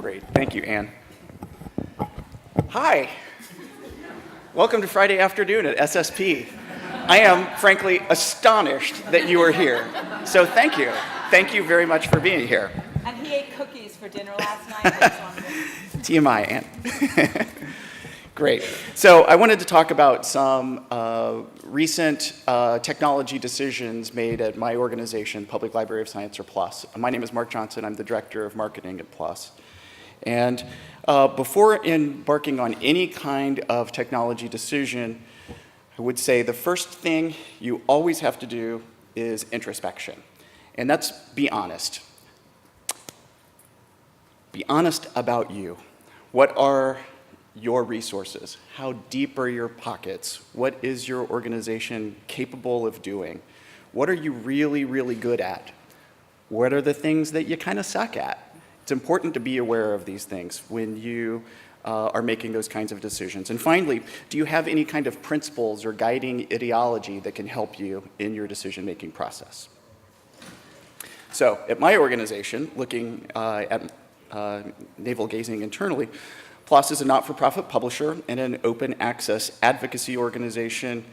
Great. Thank you, Anne. Hi. Welcome to Friday afternoon at SSP. I am, frankly, astonished that you are here. So thank you. Thank you very much for being here. And he ate cookies for dinner last night. TMI, Anne. Great. So I wanted to talk about some recent technology decisions made at my organization, Public Library of Science, or PLUS. My name is Mark Johnson. I'm the Director of Marketing at PLUS. And before embarking on any kind of technology decision, I would say the first thing you always have to do is introspection. And that's be honest. Be honest about you. What are your resources? How deep are your pockets? What is your organization capable of doing? What are you really, really good at? What are the things that you kind of suck at? It's important to be aware of these things when you are making those kinds of decisions. And finally, do you have any kind of principles or guiding ideology that can help you in your decision-making process? So at my organization, looking at navel-gazing internally, PLUS is a not-for-profit publisher and an open access advocacy organization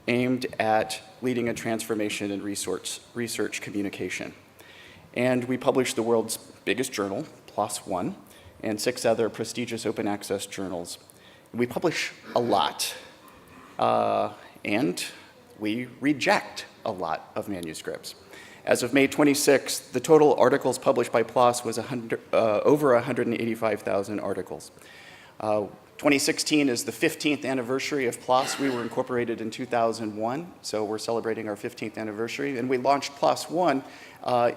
aimed at leading a transformation in research communication. And we publish the world's biggest journal, PLOS One, and 6 other prestigious open access journals. We publish a lot, and we reject a lot of manuscripts. As of May 26th, the total articles published by PLOS was over 185,000 articles. 2016 is the 15th anniversary of PLOS. We were incorporated in 2001, so we're celebrating our 15th anniversary. And we launched PLOS One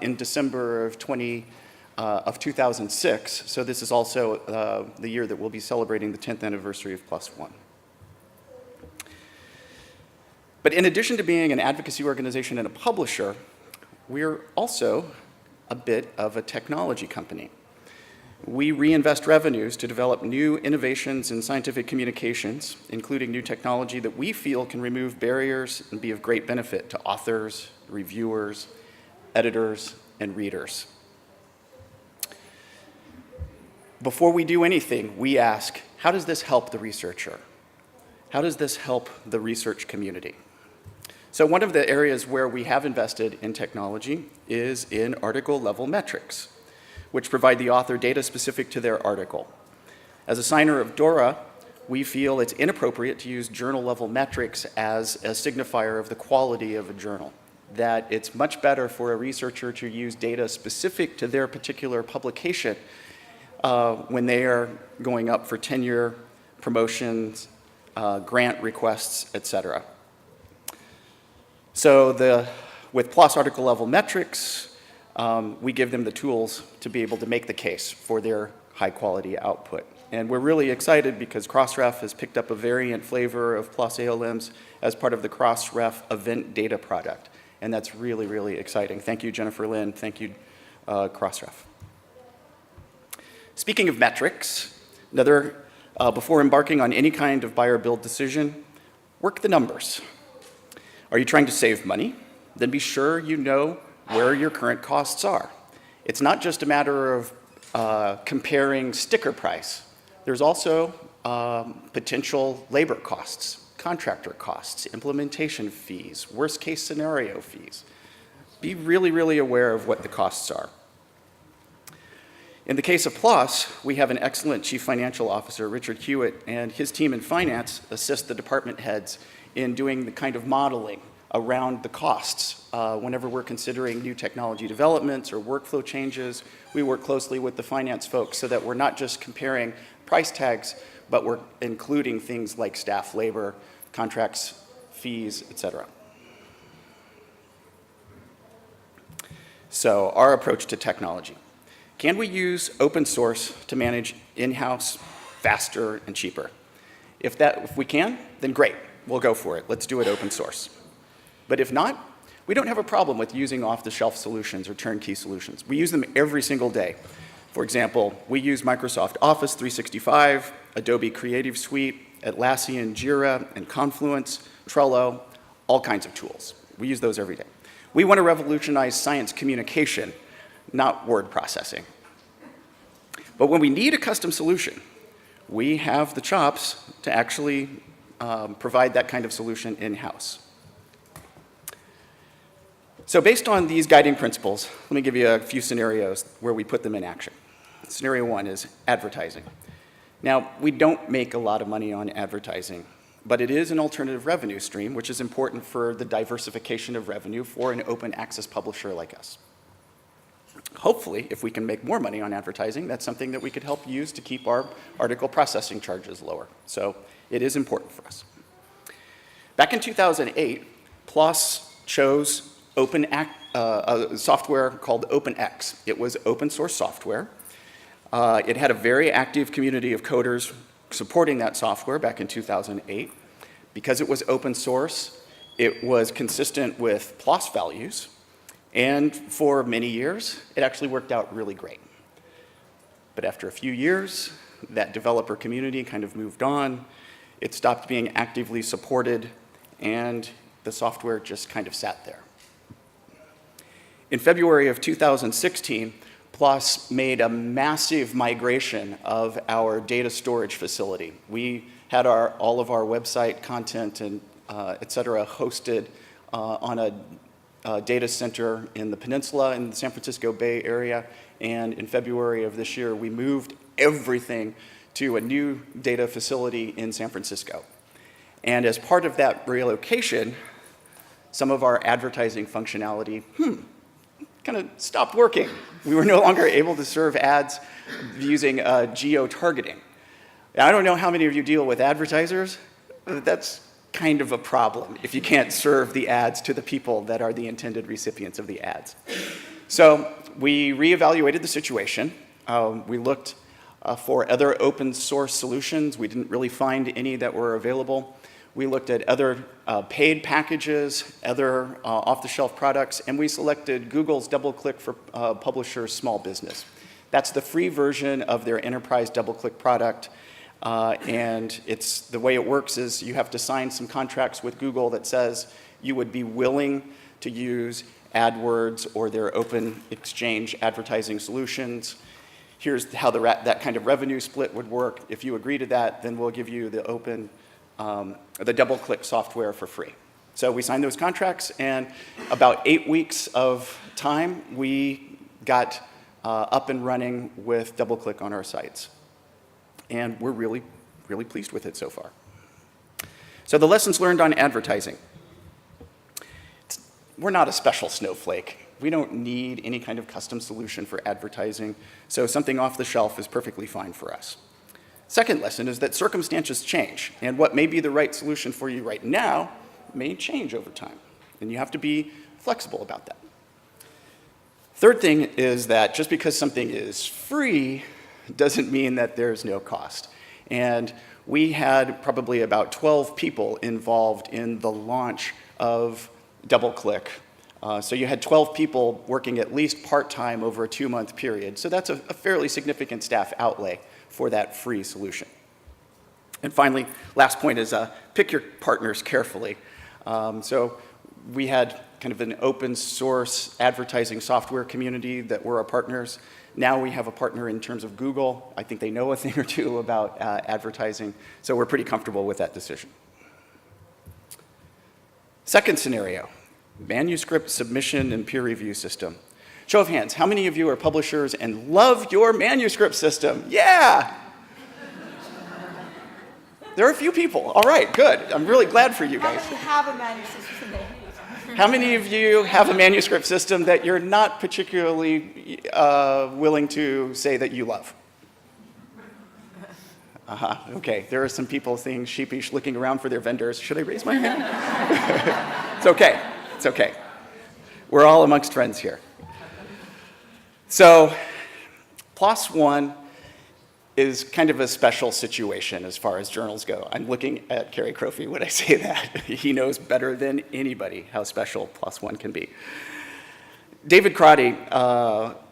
in December of 2006. So this is also the year that we'll be celebrating the 10th anniversary of PLOS One. But in addition to being an advocacy organization and a publisher, we're also a bit of a technology company. We reinvest revenues to develop new innovations in scientific communications, including new technology that we feel can remove barriers and be of great benefit to authors, reviewers, editors, and readers. Before we do anything, we ask, how does this help the researcher? How does this help the research community? So one of the areas where we have invested in technology is in article-level metrics, which provide the author data specific to their article. As a signer of DORA, we feel it's inappropriate to use journal-level metrics as a signifier of the quality of a journal, that it's much better for a researcher to use data specific to their particular publication when they are going up for tenure, promotions, grant requests, etc. So with PLOS article-level metrics, we give them the tools to be able to make the case for their high-quality output. And we're really excited because Crossref has picked up a variant flavor of PLOS ALMs as part of the Crossref event data product. And that's really, really exciting. Thank you, Jennifer Lynn. Thank you, Crossref. Speaking of metrics, before embarking on any kind of buy or build decision, work the numbers. Are you trying to save money? Then be sure you know where your current costs are. It's not just a matter of comparing sticker price. There's also potential labor costs, contractor costs, implementation fees, worst case scenario fees. Be really, really aware of what the costs are. In the case of PLOS, we have an excellent Chief Financial Officer, Richard Hewitt, and his team in finance assist the department heads in doing the kind of modeling around the costs. Whenever we're considering new technology developments or workflow changes, we work closely with the finance folks so that we're not just comparing price tags, but we're including things like staff labor, contracts, fees, etc. So our approach to technology. Can we use open source to manage in-house faster and cheaper? If we can, then great, we'll go for it. Let's do it open source. But if not, we don't have a problem with using off-the-shelf solutions or turnkey solutions. We use them every single day. For example, we use Microsoft Office 365, Adobe Creative Suite, Atlassian, Jira, and Confluence, Trello, all kinds of tools. We use those every day. We want to revolutionize science communication, not word processing. But when we need a custom solution, we have the chops to actually provide that kind of solution in-house. So based on these guiding principles, let me give you a few scenarios where we put them in action. Scenario one is advertising. Now, we don't make a lot of money on advertising, but it is an alternative revenue stream, which is important for the diversification of revenue for an open access publisher like us. Hopefully, if we can make more money on advertising, that's something that we could help use to keep our article processing charges lower. So it is important for us. Back in 2008, PLOS chose software called OpenX. It was open source software. It had a very active community of coders supporting that software back in 2008. Because it was open source, it was consistent with PLOS values. And for many years, it actually worked out really great. But after a few years, that developer community kind of moved on. It stopped being actively supported, and the software just kind of sat there. In February of 2016, PLOS made a massive migration of our data storage facility. We had all of our website content and et cetera hosted on a data center in the peninsula in the San Francisco Bay Area. And in February of this year, we moved everything to a new data facility in San Francisco. And as part of that relocation, some of our advertising functionality kind of stopped working. We were no longer able to serve ads using geo-targeting. I don't know how many of you deal with advertisers. That's kind of a problem if you can't serve the ads to the people that are the intended recipients of the ads. So we reevaluated the situation. We looked for other open source solutions. We didn't really find any that were available. We looked at other paid packages, other off-the-shelf products, and we selected Google's DoubleClick for Publishers Small Business. That's the free version of their enterprise DoubleClick product. And the way it works is you have to sign some contracts with Google that says you would be willing to use AdWords or their open exchange advertising solutions. Here's how that kind of revenue split would work. If you agree to that, then we'll give you the DoubleClick software for free. So we signed those contracts, and about 8 weeks of time, we got up and running with DoubleClick on our sites. And we're really, really pleased with it so far. So the lessons learned on advertising. We're not a special snowflake. We don't need any kind of custom solution for advertising, so something off the shelf is perfectly fine for us. Second lesson is that circumstances change, and what may be the right solution for you right now may change over time, and you have to be flexible about that. Third thing is that just because something is free doesn't mean that there's no cost. And we had probably about 12 people involved in the launch of DoubleClick. So you had 12 people working at least part-time over a 2-month period. So that's a fairly significant staff outlay for that free solution. And finally, last point is pick your partners carefully. So we had kind of an open source advertising software community that were our partners. Now we have a partner in terms of Google. I think they know a thing or two about advertising, so we're pretty comfortable with that decision. Second scenario, manuscript submission and peer review system. Show of hands, how many of you are publishers and love your manuscript system? Yeah! There are a few people. All right, good. I'm really glad for you guys. How many have a manuscript system they use? How many of you have a manuscript system that you're not particularly willing to say that you love? Okay, there are some people seeing sheepish, looking around for their vendors. Should I raise my hand? It's okay, it's okay. We're all amongst friends here. So, PLOS One is kind of a special situation as far as journals go. I'm looking at Kerry Crofy when I say that. He knows better than anybody how special PLOS One can be. David Crotty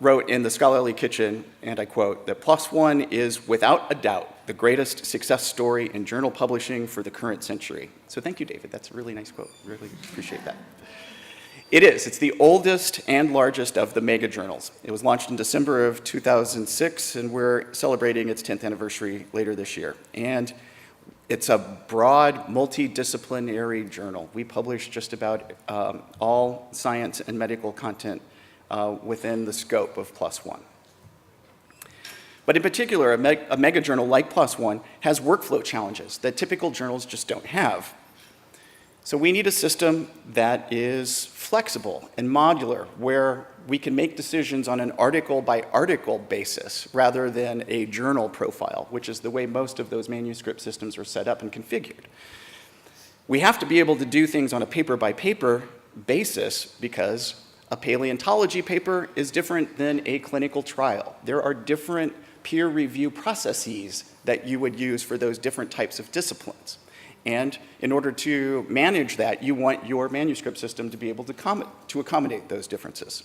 wrote in the Scholarly Kitchen, and I quote, that PLOS One is without a doubt the greatest success story in journal publishing for the current century. So thank you, David. That's a really nice quote. Really appreciate that. It is. It's the oldest and largest of the mega journals. It was launched in December of 2006, and we're celebrating its 10th anniversary later this year. And it's a broad, multidisciplinary journal. We publish just about all science and medical content within the scope of PLOS One. But in particular, a mega journal like PLOS One has workflow challenges that typical journals just don't have. So we need a system that is flexible and modular, where we can make decisions on an article-by-article basis rather than a journal profile, which is the way most of those manuscript systems are set up and configured. We have to be able to do things on a paper-by-paper basis because a paleontology paper is different than a clinical trial. There are different peer review processes that you would use for those different types of disciplines. And in order to manage that, you want your manuscript system to be able to accommodate those differences.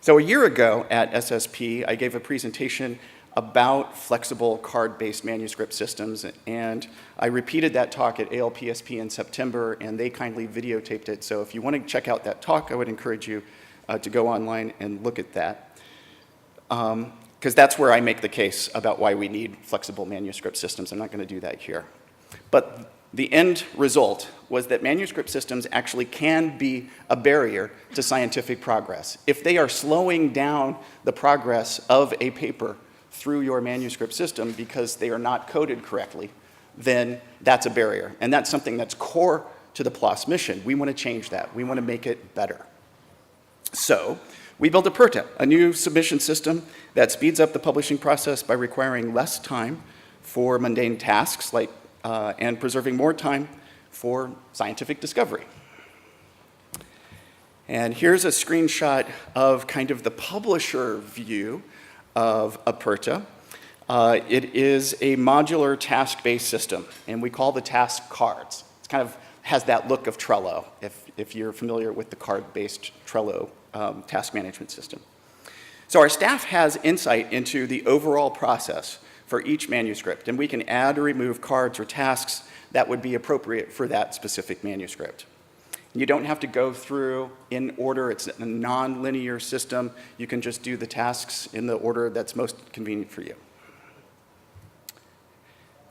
So a year ago at SSP, I gave a presentation about flexible card-based manuscript systems, and I repeated that talk at ALPSP in September, and they kindly videotaped it. So if you want to check out that talk, I would encourage you to go online and look at that, because that's where I make the case about why we need flexible manuscript systems. I'm not going to do that here. But the end result was that manuscript systems actually can be a barrier to scientific progress. If they are slowing down the progress of a paper through your manuscript system because they are not coded correctly, then that's a barrier. And that's something that's core to the PLOS mission. We want to change that. We want to make it better. So we built Aperta, a new submission system that speeds up the publishing process by requiring less time for mundane tasks like and preserving more time for scientific discovery. And here's a screenshot of kind of the publisher view of Aperta. It is a modular task-based system, and we call the task cards. It kind of has that look of Trello, if you're familiar with the card-based Trello task management system. So our staff has insight into the overall process for each manuscript, and we can add or remove cards or tasks that would be appropriate for that specific manuscript. You don't have to go through in order. It's a non-linear system. You can just do the tasks in the order that's most convenient for you.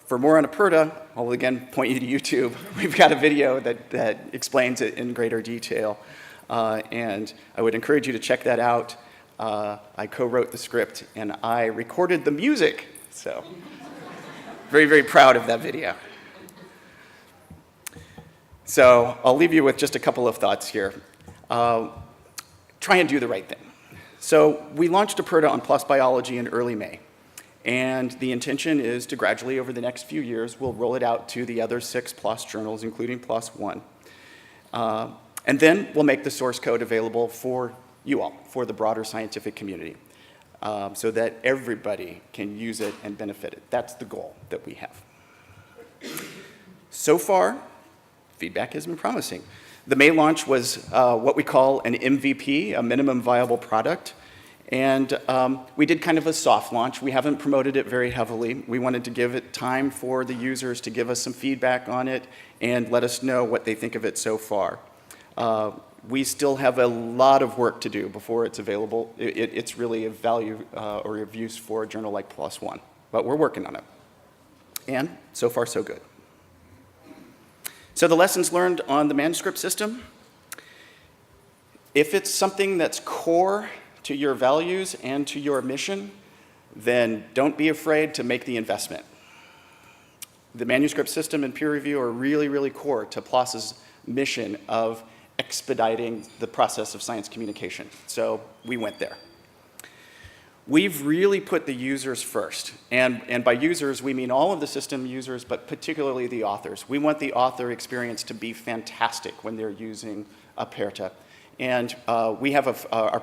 For more on Aperta, I'll again point you to YouTube. We've got a video that explains it in greater detail, and I would encourage you to check that out. I co-wrote the script, and I recorded the music. So, very, very proud of that video. So, I'll leave you with just a couple of thoughts here. Try and do the right thing. So, we launched Aperta on PLOS Biology in early May. And the intention is to gradually, over the next few years, we'll roll it out to the other 6 PLOS journals, including PLOS One. And then we'll make the source code available for you all, for the broader scientific community. So that everybody can use it and benefit it. That's the goal that we have. So far, feedback has been promising. The May launch was what we call an MVP, a minimum viable product. And we did kind of a soft launch. We haven't promoted it very heavily. We wanted to give it time for the users to give us some feedback on it and let us know what they think of it so far. We still have a lot of work to do before it's available. It's really of value or of use for a journal like PLOS One, but we're working on it. And so far, so good. So the lessons learned on the manuscript system: if it's something that's core to your values and to your mission, then don't be afraid to make the investment. The manuscript system and peer review are really, really core to PLOS's mission of expediting the process of science communication. So we went there. We've really put the users first. And by users, we mean all of the system users, but particularly the authors. We want the author experience to be fantastic when they're using Aperta. And we have our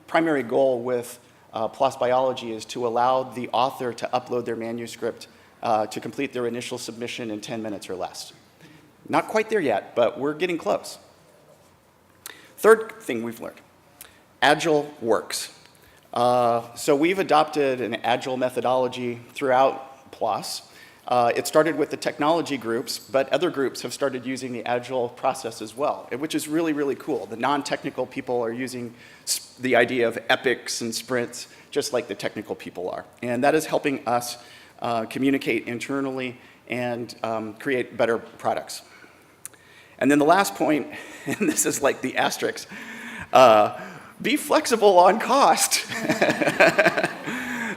primary goal with PLOS Biology is to allow the author to upload their manuscript to complete their initial submission in 10 minutes or less. Not quite there yet, but we're getting close. Third thing we've learned: Agile works. So we've adopted an Agile methodology throughout PLOS. It started with the technology groups, but other groups have started using the Agile process as well, which is really, really cool. The non-technical people are using the idea of epics and sprints, just like the technical people are. And that is helping us communicate internally and create better products. And then the last point, and this is like the asterisk, be flexible on cost.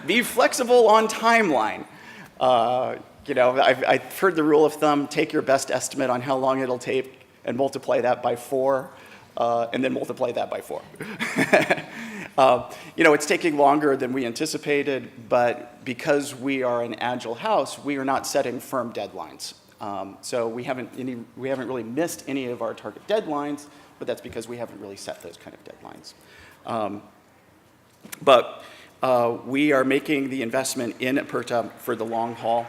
Be flexible on timeline. I've heard the rule of thumb, take your best estimate on how long it'll take and multiply that by 4, and then multiply that by 4. It's taking longer than we anticipated, but because we are an agile house, we are not setting firm deadlines. So we haven't really missed any of our target deadlines, but that's because we haven't really set those kind of deadlines. But we are making the investment in Aperta for the long haul,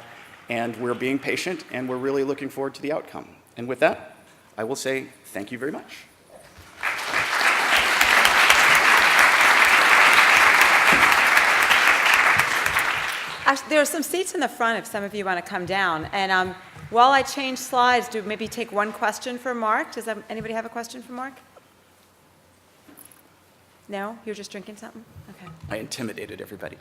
and we're being patient, and we're really looking forward to the outcome. And with that, I will say thank you very much. There are some seats in the front if some of you want to come down. And while I change slides, do maybe take one question for Mark. Does anybody have a question for Mark? No? You're just drinking something? Okay. I intimidated everybody.